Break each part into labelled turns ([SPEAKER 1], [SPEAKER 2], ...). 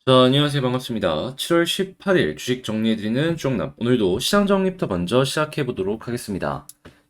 [SPEAKER 1] 자, 안녕하세요. 반갑습니다. 7월 18일 주식 정리해드리는 쪽남. 오늘도 시장 정리부터 먼저 시작해보도록 하겠습니다.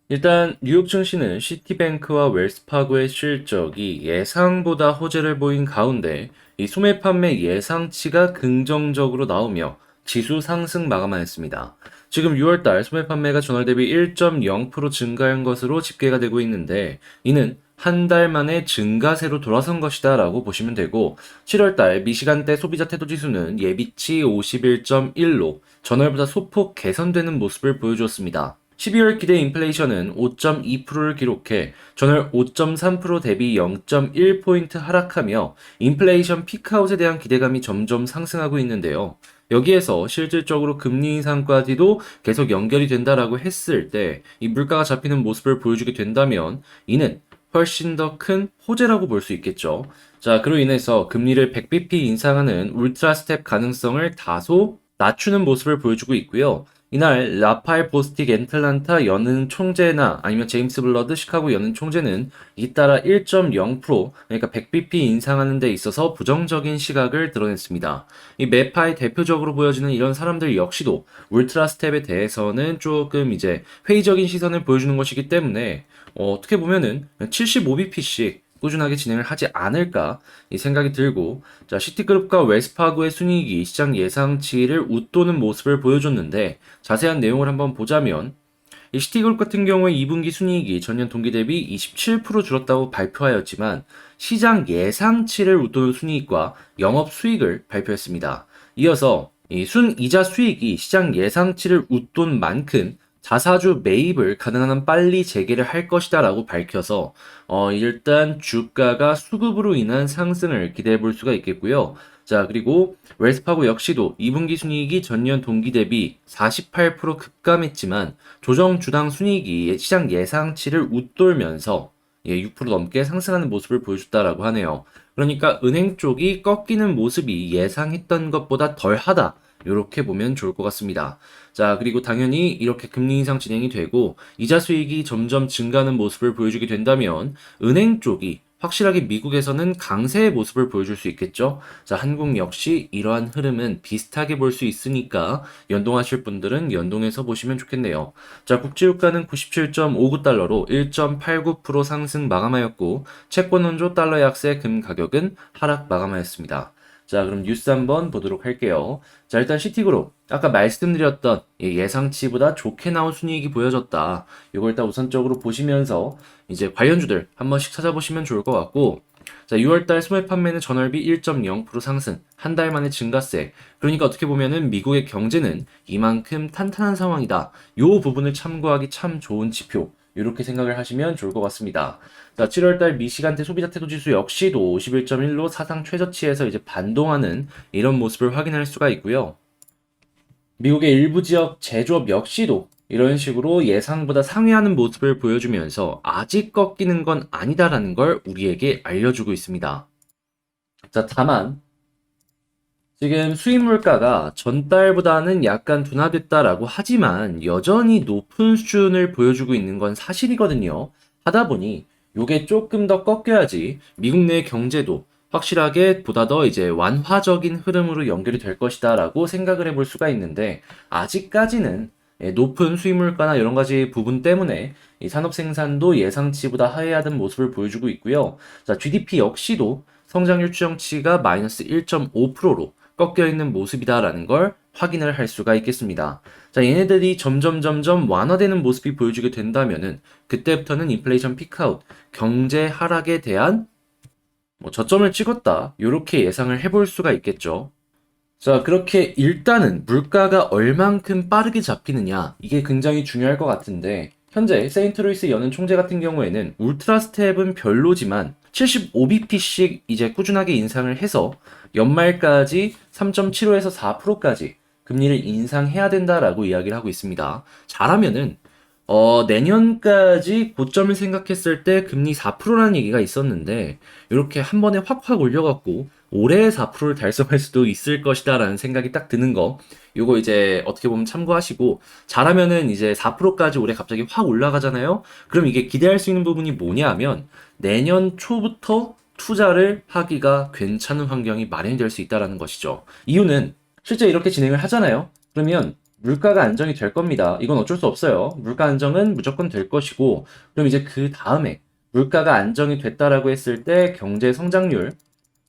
[SPEAKER 1] 일단 뉴욕 증시는 시티뱅크와 웰스파고의 실적이 예상보다 호재를 보인 가운데 이 소매 판매 예상치가 긍정적으로 나오며 지수 상승 마감하였습니다. 지금 6월달 소매 판매가 전월 대비 1.0% 증가한 것으로 집계가 되고 있는데 이는 한 달 만에 증가세로 돌아선 것이다 라고 보시면 되고 7월달 미시간대 소비자 태도 지수는 예비치 51.1로 전월보다 소폭 개선되는 모습을 보여주었습니다. 12월 기대 인플레이션은 5.2%를 기록해 전월 5.3% 대비 0.1포인트 하락하며 인플레이션 피크아웃에 대한 기대감이 점점 상승하고 있는데요. 여기에서 실질적으로 금리 인상까지도 계속 연결이 된다라고 했을 때 이 물가가 잡히는 모습을 보여주게 된다면 이는 훨씬 더 큰 호재라고 볼 수 있겠죠. 자, 그로 인해서 금리를 100bp 인상하는 울트라 스텝 가능성을 다소 낮추는 모습을 보여주고 있고요. 이날 라파엘 보스틱 앤틀란타 연은 총재나 아니면 제임스 블러드 시카고 연은 총재는 잇따라 1.0% 그러니까 100bp 인상하는 데 있어서 부정적인 시각을 드러냈습니다. 이 매파의 대표적으로 보여지는 이런 사람들 역시도 울트라 스텝에 대해서는 조금 이제 회의적인 시선을 보여주는 것이기 때문에 어떻게 보면은 75bp씩 꾸준하게 진행을 하지 않을까 이 생각이 들고, 자, 시티그룹과 웰스파고의 순이익이 시장 예상치를 웃도는 모습을 보여줬는데 자세한 내용을 한번 보자면 이 시티그룹 같은 경우에 2분기 순이익이 전년 동기 대비 27% 줄었다고 발표하였지만 시장 예상치를 웃도는 순이익과 영업 수익을 발표했습니다. 이어서 이 순이자 수익이 시장 예상치를 웃돈 만큼 자사주 매입을 가능한 한 빨리 재개를 할 것이다 라고 밝혀서 일단 주가가 수급으로 인한 상승을 기대해 볼 수가 있겠고요. 자, 그리고 웰스파고 역시도 2분기 순이익이 전년 동기 대비 48% 급감했지만 조정 주당 순이익이 시장 예상치를 웃돌면서 6% 넘게 상승하는 모습을 보여줬다라고 하네요. 그러니까 은행 쪽이 꺾이는 모습이 예상했던 것보다 덜하다. 이렇게 보면 좋을 것 같습니다. 자, 그리고 당연히 이렇게 금리 인상 진행이 되고 이자 수익이 점점 증가하는 모습을 보여주게 된다면 은행 쪽이 확실하게 미국에서는 강세의 모습을 보여줄 수 있겠죠. 자, 한국 역시 이러한 흐름은 비슷하게 볼 수 있으니까 연동하실 분들은 연동해서 보시면 좋겠네요. 자, 국제유가는 97.59달러로 1.89% 상승 마감하였고 채권 원조 달러 약세 금 가격은 하락 마감하였습니다. 자, 그럼 뉴스 한번 보도록 할게요. 자, 일단 시티그룹. 아까 말씀드렸던 예상치보다 좋게 나온 순이익이 보여졌다. 이걸 일단 우선적으로 보시면서 이제 관련주들 한 번씩 찾아보시면 좋을 것 같고, 자, 6월달 소매 판매는 전월비 1.0% 상승, 한 달 만에 증가세. 그러니까 어떻게 보면은 미국의 경제는 이만큼 탄탄한 상황이다. 요 부분을 참고하기 참 좋은 지표. 이렇게 생각을 하시면 좋을 것 같습니다. 자, 7월달 미시간대 소비자 태도 지수 역시도 51.1로 사상 최저치에서 이제 반동하는 이런 모습을 확인할 수가 있고요. 미국의 일부 지역 제조업 역시도 이런 식으로 예상보다 상회하는 모습을 보여주면서 아직 꺾이는 건 아니다라는 걸 우리에게 알려주고 있습니다. 자, 다만 지금 수입 물가가 전달보다는 약간 둔화됐다라고 하지만 여전히 높은 수준을 보여주고 있는 건 사실이거든요. 하다 보니 요게 조금 더 꺾여야지 미국 내 경제도 확실하게 보다 더 이제 완화적인 흐름으로 연결이 될 것이다라고 생각을 해볼 수가 있는데 아직까지는 높은 수입 물가나 이런 가지 부분 때문에 이 산업 생산도 예상치보다 하회하던 모습을 보여주고 있고요. 자, GDP 역시도 성장률 추정치가 마이너스 1.5%로 꺾여 있는 모습이다라는 걸 확인을 할 수가 있겠습니다. 자, 얘네들이 점점 완화되는 모습이 보여주게 된다면은 그때부터는 인플레이션 피크아웃, 경제 하락에 대한 저점을 찍었다. 이렇게 예상을 해볼 수가 있겠죠. 자, 그렇게 일단은 물가가 얼만큼 빠르게 잡히느냐, 이게 굉장히 중요할 것 같은데, 현재 세인트루이스 연은 총재 같은 경우에는 울트라 스텝은 별로지만 75bp씩 이제 꾸준하게 인상을 해서 연말까지 3.75에서 4%까지 금리를 인상해야 된다라고 이야기를 하고 있습니다. 잘하면은 내년까지 고점을 생각했을 때 금리 4%라는 얘기가 있었는데, 이렇게 한 번에 확 올려갖고, 올해 4%를 달성할 수도 있을 것이다라는 생각이 딱 드는 거, 요거 이제 어떻게 보면 참고하시고, 잘하면은 이제 4%까지 올해 갑자기 확 올라가잖아요? 그럼 이게 기대할 수 있는 부분이 뭐냐 하면, 내년 초부터 투자를 하기가 괜찮은 환경이 마련이 될 수 있다는 것이죠. 이유는 실제 이렇게 진행을 하잖아요. 그러면 물가가 안정이 될 겁니다. 이건 어쩔 수 없어요. 물가 안정은 무조건 될 것이고, 그럼 이제 그 다음에 물가가 안정이 됐다라고 했을 때 경제 성장률,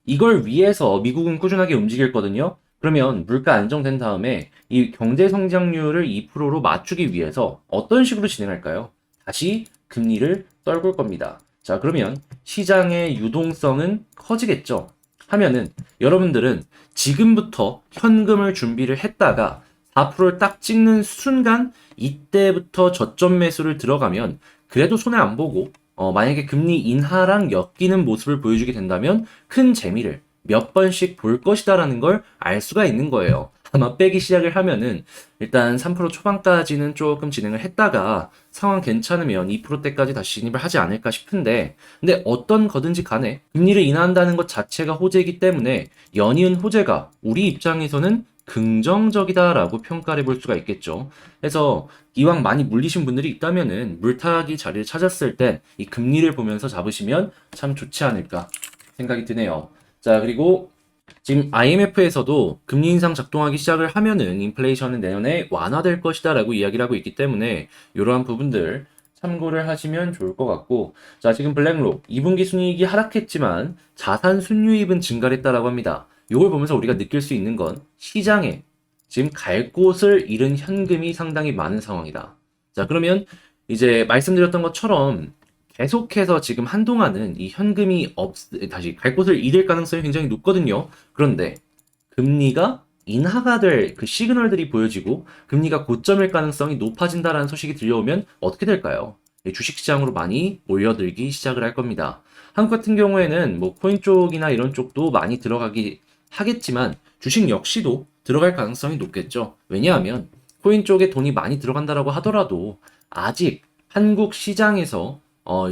[SPEAKER 1] 이걸 위해서 미국은 꾸준하게 움직일 거든요. 그러면 물가 안정된 다음에 이 경제 성장률을 2%로 맞추기 위해서 어떤 식으로 진행할까요? 다시 금리를 떨굴 겁니다. 자, 그러면 시장의 유동성은 커지겠죠. 하면은 여러분들은 지금부터 현금을 준비를 했다가 4%를 딱 찍는 순간 이때부터 저점 매수를 들어가면 그래도 손해 안 보고 만약에 금리 인하랑 엮이는 모습을 보여주게 된다면 큰 재미를 몇 번씩 볼 것이다라는 걸 알 수가 있는 거예요. 아마 빼기 시작을 하면은 일단 3% 초반까지는 조금 진행을 했다가 상황 괜찮으면 2%대까지 다시 진입을 하지 않을까 싶은데, 근데 어떤 거든지 간에 금리를 인하한다는 것 자체가 호재이기 때문에 연이은 호재가 우리 입장에서는 긍정적이다라고 평가를 해볼 수가 있겠죠. 그래서 이왕 많이 물리신 분들이 있다면은 물타기 자리를 찾았을 때 이 금리를 보면서 잡으시면 참 좋지 않을까 생각이 드네요. 자, 그리고 지금 IMF에서도 금리 인상 작동하기 시작을 하면은 인플레이션은 내년에 완화될 것이다라고 이야기를 하고 있기 때문에 이러한 부분들 참고를 하시면 좋을 것 같고, 자, 지금 블랙록 2분기 순이익이 하락했지만 자산 순유입은 증가를 했다라고 합니다. 이걸 보면서 우리가 느낄 수 있는 건 시장에 지금 갈 곳을 잃은 현금이 상당히 많은 상황이다. 자, 그러면 이제 말씀드렸던 것처럼 계속해서 지금 한동안은 이 현금이 다시 갈 곳을 잃을 가능성이 굉장히 높거든요. 그런데 금리가 인하가 될 그 시그널들이 보여지고 금리가 고점일 가능성이 높아진다라는 소식이 들려오면 어떻게 될까요? 주식시장으로 많이 몰려들기 시작을 할 겁니다. 한국 같은 경우에는 뭐 코인 쪽이나 이런 쪽도 많이 들어가기 하겠지만 주식 역시도 들어갈 가능성이 높겠죠. 왜냐하면 코인 쪽에 돈이 많이 들어간다라고 하더라도 아직 한국 시장에서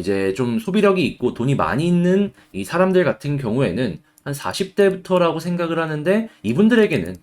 [SPEAKER 1] 이제 좀 소비력이 있고 돈이 많이 있는 이 사람들 같은 경우에는 한 40대부터라고 생각을 하는데 이분들에게는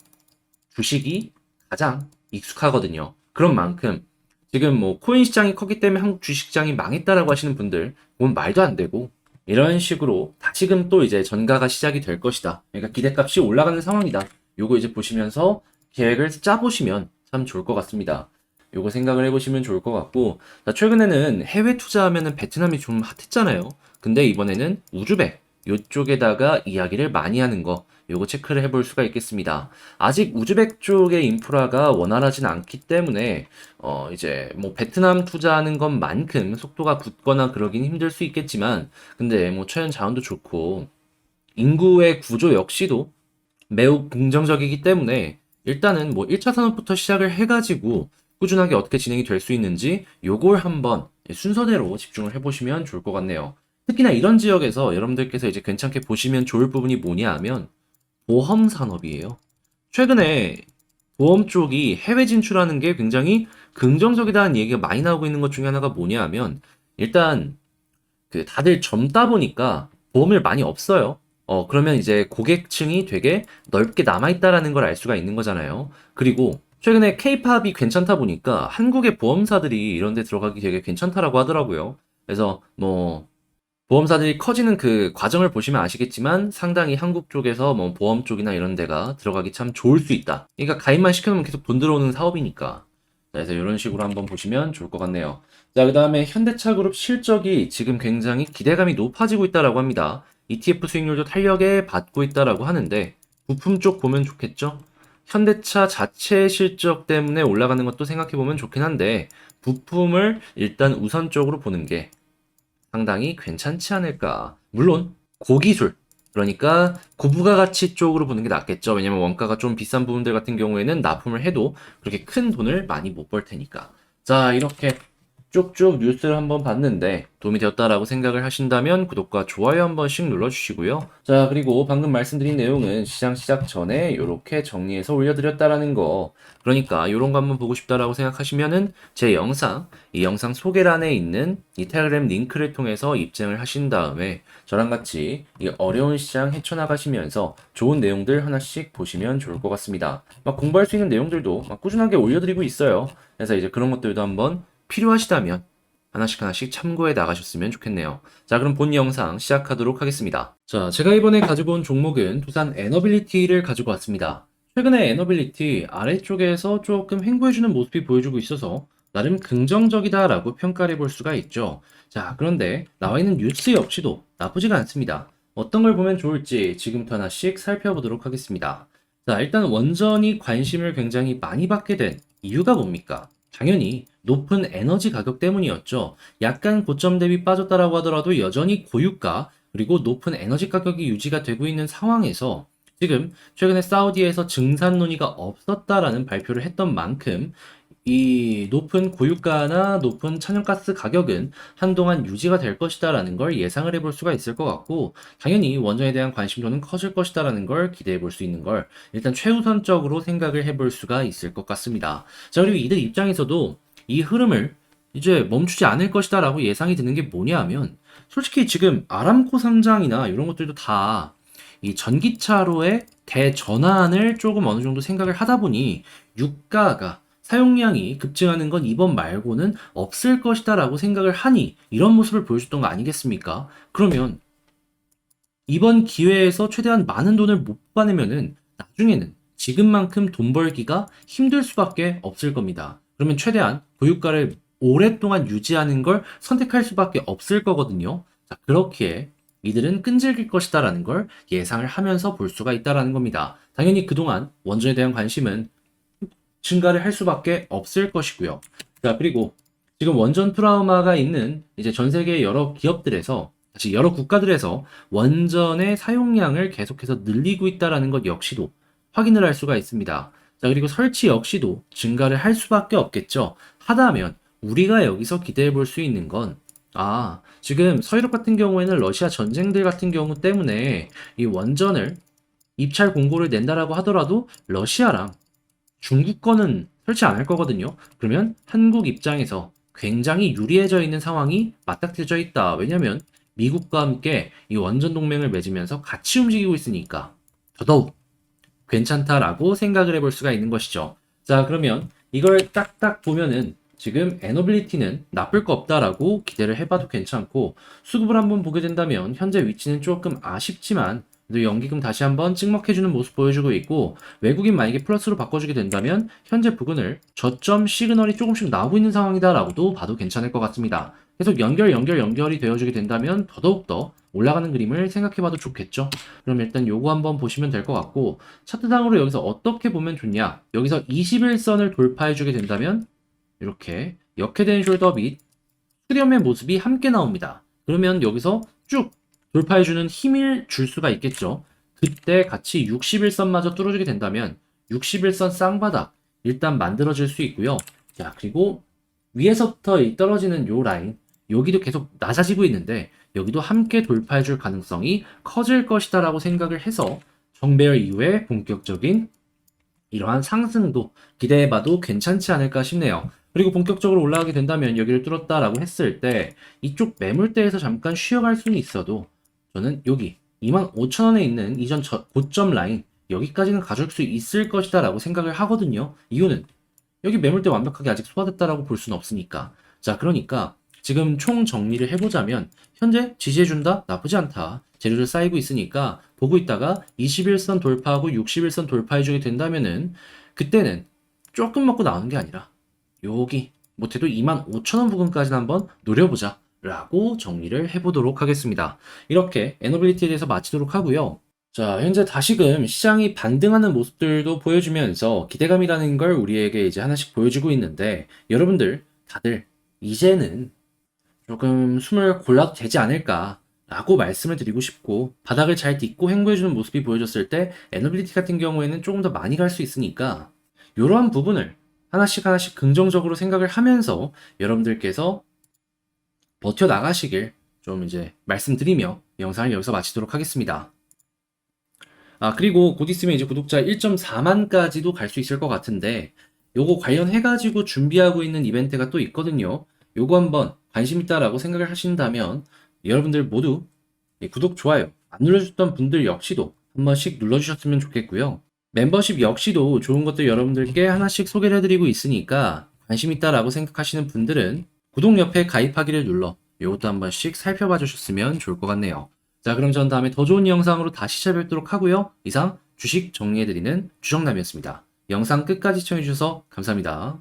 [SPEAKER 1] 주식이 가장 익숙하거든요. 그런 만큼 지금 뭐 코인 시장이 컸기 때문에 한국 주식 시장이 망했다라고 하시는 분들, 그건 말도 안 되고 이런 식으로 다시금 또 이제 전가가 시작이 될 것이다. 그러니까 기대값이 올라가는 상황이다. 요거 이제 보시면서 계획을 짜보시면 참 좋을 것 같습니다. 요거 생각을 해보시면 좋을 것 같고, 자, 최근에는 해외 투자하면은 베트남이 좀 핫했잖아요. 근데 이번에는 우즈벡 요쪽에다가 이야기를 많이 하는 거, 요거 체크를 해볼 수가 있겠습니다. 아직 우즈벡 쪽의 인프라가 원활하진 않기 때문에 이제 뭐 베트남 투자하는 것만큼 속도가 붙거나 그러긴 힘들 수 있겠지만, 근데 뭐 자연 자원도 좋고 인구의 구조 역시도 매우 긍정적이기 때문에 일단은 뭐 1차 산업부터 시작을 해가지고 꾸준하게 어떻게 진행이 될 수 있는지 요걸 한번 순서대로 집중을 해보시면 좋을 것 같네요. 특히나 이런 지역에서 여러분들께서 이제 괜찮게 보시면 좋을 부분이 뭐냐 하면 보험 산업이에요. 최근에 보험 쪽이 해외 진출하는 게 굉장히 긍정적이다는 얘기가 많이 나오고 있는 것 중에 하나가 뭐냐 하면 일단 그 다들 젊다 보니까 보험을 많이 없어요. 그러면 이제 고객층이 되게 넓게 남아있다라는 걸 알 수가 있는 거잖아요. 그리고 최근에 케이팝이 괜찮다 보니까 한국의 보험사들이 이런 데 들어가기 되게 괜찮다라고 하더라고요. 그래서 뭐 보험사들이 커지는 그 과정을 보시면 아시겠지만 상당히 한국 쪽에서 뭐 보험 쪽이나 이런 데가 들어가기 참 좋을 수 있다. 그러니까 가입만 시켜놓으면 계속 돈 들어오는 사업이니까. 그래서 이런 식으로 한번 보시면 좋을 것 같네요. 자, 그 다음에 현대차 그룹 실적이 지금 굉장히 기대감이 높아지고 있다라고 합니다. ETF 수익률도 탄력에 받고 있다라고 하는데 부품 쪽 보면 좋겠죠? 현대차 자체 실적 때문에 올라가는 것도 생각해보면 좋긴 한데 부품을 일단 우선적으로 보는 게 상당히 괜찮지 않을까. 물론 고기술, 그러니까 고부가가치 쪽으로 보는 게 낫겠죠. 왜냐면 원가가 좀 비싼 부분들 같은 경우에는 납품을 해도 그렇게 큰 돈을 많이 못 벌 테니까. 자, 이렇게 쭉쭉 뉴스를 한번 봤는데 도움이 되었다라고 생각을 하신다면 구독과 좋아요 한 번씩 눌러주시고요. 자, 그리고 방금 말씀드린 내용은 시장 시작 전에 이렇게 정리해서 올려드렸다라는 거. 그러니까 이런 거 한번 보고 싶다라고 생각하시면은 제 영상, 이 영상 소개란에 있는 이 텔레그램 링크를 통해서 입장을 하신 다음에 저랑 같이 이 어려운 시장 헤쳐나가시면서 좋은 내용들 하나씩 보시면 좋을 것 같습니다. 막 공부할 수 있는 내용들도 막 꾸준하게 올려드리고 있어요. 그래서 이제 그런 것들도 한번 필요하시다면 하나씩 하나씩 참고해 나가셨으면 좋겠네요. 자, 그럼 본 영상 시작하도록 하겠습니다. 자, 제가 이번에 가지고 온 종목은 두산 에너빌리티를 가지고 왔습니다. 최근에 에너빌리티 아래쪽에서 조금 횡보해주는 모습이 보여주고 있어서 나름 긍정적이다라고 평가를 해볼 수가 있죠. 자, 그런데 나와 있는 뉴스 역시도 나쁘지가 않습니다. 어떤 걸 보면 좋을지 지금부터 하나씩 살펴보도록 하겠습니다. 자, 일단 원전이 관심을 굉장히 많이 받게 된 이유가 뭡니까? 당연히 높은 에너지 가격 때문이었죠. 약간 고점 대비 빠졌다라고 하더라도 여전히 고유가 그리고 높은 에너지 가격이 유지가 되고 있는 상황에서 지금 최근에 사우디에서 증산 논의가 없었다라는 발표를 했던 만큼 이 높은 고유가나 높은 천연가스 가격은 한동안 유지가 될 것이다라는 걸 예상을 해볼 수가 있을 것 같고, 당연히 원전에 대한 관심도는 커질 것이다라는 걸 기대해 볼 수 있는 걸 일단 최우선적으로 생각을 해볼 수가 있을 것 같습니다. 자, 그리고 이들 입장에서도 이 흐름을 이제 멈추지 않을 것이다라고 예상이 드는 게 뭐냐 하면, 솔직히 지금 아람코 상장이나 이런 것들도 다 이 전기차로의 대전환을 조금 어느 정도 생각을 하다 보니 유가가 사용량이 급증하는 건 이번 말고는 없을 것이다라고 생각을 하니 이런 모습을 보여줬던 거 아니겠습니까? 그러면 이번 기회에서 최대한 많은 돈을 못 받으면은 나중에는 지금만큼 돈 벌기가 힘들 수밖에 없을 겁니다. 그러면 최대한 고유가를 오랫동안 유지하는 걸 선택할 수밖에 없을 거거든요. 자, 그렇기에 이들은 끈질길 것이다라는 걸 예상을 하면서 볼 수가 있다라는 겁니다. 당연히 그동안 원전에 대한 관심은 증가를 할 수밖에 없을 것이고요. 자, 그리고 지금 원전 트라우마가 있는 이제 전 세계 여러 기업들에서, 다시 여러 국가들에서 원전의 사용량을 계속해서 늘리고 있다라는 것 역시도 확인을 할 수가 있습니다. 자, 그리고 설치 역시도 증가를 할 수밖에 없겠죠. 하다면 우리가 여기서 기대해 볼 수 있는 건, 지금 서유럽 같은 경우에는 러시아 전쟁들 같은 경우 때문에 이 원전을 입찰 공고를 낸다라고 하더라도 러시아랑 중국 거는 설치 안 할 거거든요. 그러면 한국 입장에서 굉장히 유리해져 있는 상황이 맞닥뜨려져 있다. 왜냐면 미국과 함께 이 원전 동맹을 맺으면서 같이 움직이고 있으니까 더더욱 괜찮다라고 생각을 해볼 수가 있는 것이죠. 자, 그러면 이걸 딱딱 보면은 지금 에너빌리티는 나쁠 거 없다라고 기대를 해봐도 괜찮고, 수급을 한번 보게 된다면 현재 위치는 조금 아쉽지만 그래도 연기금 다시 한번 찍먹해주는 모습 보여주고 있고, 외국인 만약에 플러스로 바꿔주게 된다면 현재 부근을 저점 시그널이 조금씩 나오고 있는 상황이다라고도 봐도 괜찮을 것 같습니다. 계속 연결이 되어주게 된다면 더더욱더 올라가는 그림을 생각해봐도 좋겠죠. 그럼 일단 요거 한번 보시면 될 것 같고, 차트상으로 여기서 어떻게 보면 좋냐, 여기서 21선을 돌파해주게 된다면 이렇게 역회된 숄더 및 수렴의 모습이 함께 나옵니다. 그러면 여기서 쭉 돌파해주는 힘을 줄 수가 있겠죠. 그때 같이 61선마저 뚫어주게 된다면 61선 쌍바닥 일단 만들어질 수 있고요. 자, 그리고 위에서부터 떨어지는 요 라인, 여기도 계속 낮아지고 있는데 여기도 함께 돌파해줄 가능성이 커질 것이다라고 생각을 해서 정배열 이후에 본격적인 이러한 상승도 기대해봐도 괜찮지 않을까 싶네요. 그리고 본격적으로 올라가게 된다면 여기를 뚫었다라고 했을 때 이쪽 매물대에서 잠깐 쉬어갈 수는 있어도 저는 여기 25,000원에 있는 이전 고점 라인 여기까지는 가줄 수 있을 것이다 라고 생각을 하거든요. 이유는 여기 매물대 완벽하게 아직 소화됐다라고 볼 수는 없으니까. 자, 그러니까 지금 총 정리를 해보자면 현재 지지해준다? 나쁘지 않다. 재료를 쌓이고 있으니까 보고 있다가 21선 돌파하고 61선 돌파해주게 된다면은 그때는 조금 먹고 나오는 게 아니라 여기 못해도 25,000원 부근까지는 한번 노려보자 라고 정리를 해보도록 하겠습니다. 이렇게 에너빌리티에 대해서 마치도록 하고요. 자, 현재 다시금 시장이 반등하는 모습들도 보여주면서 기대감이라는 걸 우리에게 이제 하나씩 보여주고 있는데, 여러분들 다들 이제는 조금 숨을 골라도 되지 않을까 라고 말씀을 드리고 싶고, 바닥을 잘 딛고 횡보해주는 모습이 보여졌을 때 에너빌리티 같은 경우에는 조금 더 많이 갈 수 있으니까 이러한 부분을 하나씩 하나씩 긍정적으로 생각을 하면서 여러분들께서 버텨나가시길 좀 이제 말씀드리며 영상을 여기서 마치도록 하겠습니다. 그리고 곧 있으면 이제 구독자 1.4만까지도 갈 수 있을 것 같은데, 요거 관련해가지고 준비하고 있는 이벤트가 또 있거든요. 요거 한번 관심 있다라고 생각을 하신다면 여러분들 모두 구독, 좋아요 안 눌러주셨던 분들 역시도 한 번씩 눌러주셨으면 좋겠고요. 멤버십 역시도 좋은 것들 여러분들께 하나씩 소개를 해드리고 있으니까 관심 있다라고 생각하시는 분들은 구독 옆에 가입하기를 눌러 이것도 한 번씩 살펴봐 주셨으면 좋을 것 같네요. 자, 그럼 전 다음에 더 좋은 영상으로 다시 찾아뵙도록 하고요. 이상 주식 정리해드리는 주정남이었습니다. 영상 끝까지 시청해주셔서 감사합니다.